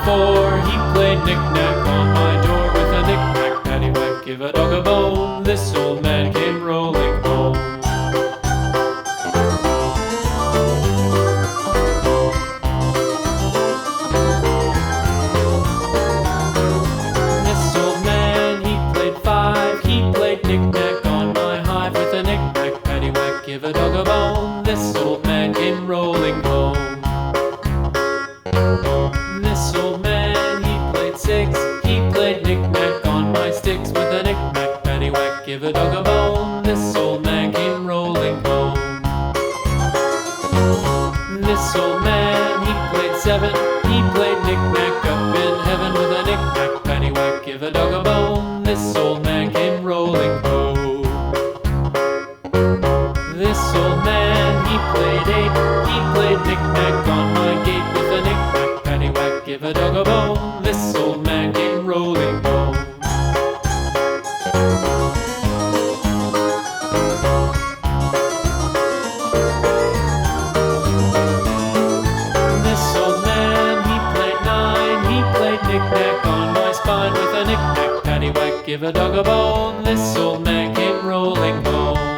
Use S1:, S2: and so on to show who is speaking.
S1: 4, he played knick-knack on my door with a knick-knack, paddywhack, give a dog a bone. This old man came rolling home. This old man, he played 5, he played knick-knack on my hive with a knick-knack, paddywhack, give a dog a bone. This old man came rolling home. This old man, he played 6, he played knick-knack on my sticks with a knick-knack, paddywhack, give a dog a bone. This old man came rolling home. This old man, he played 7, he played knick-knack up in heaven with a knick-knack, paddywhack, give a dog a bone. This old man came rolling home. This old man, he played 8, he played knick-knack on my gate with a knick-knack, paddywhack, give a dog a bone. This old man came rolling home. This old man, he played 9, he played knick-knack on my spine with a knick-knack, paddywhack, give a dog a bone. This old man came rolling home.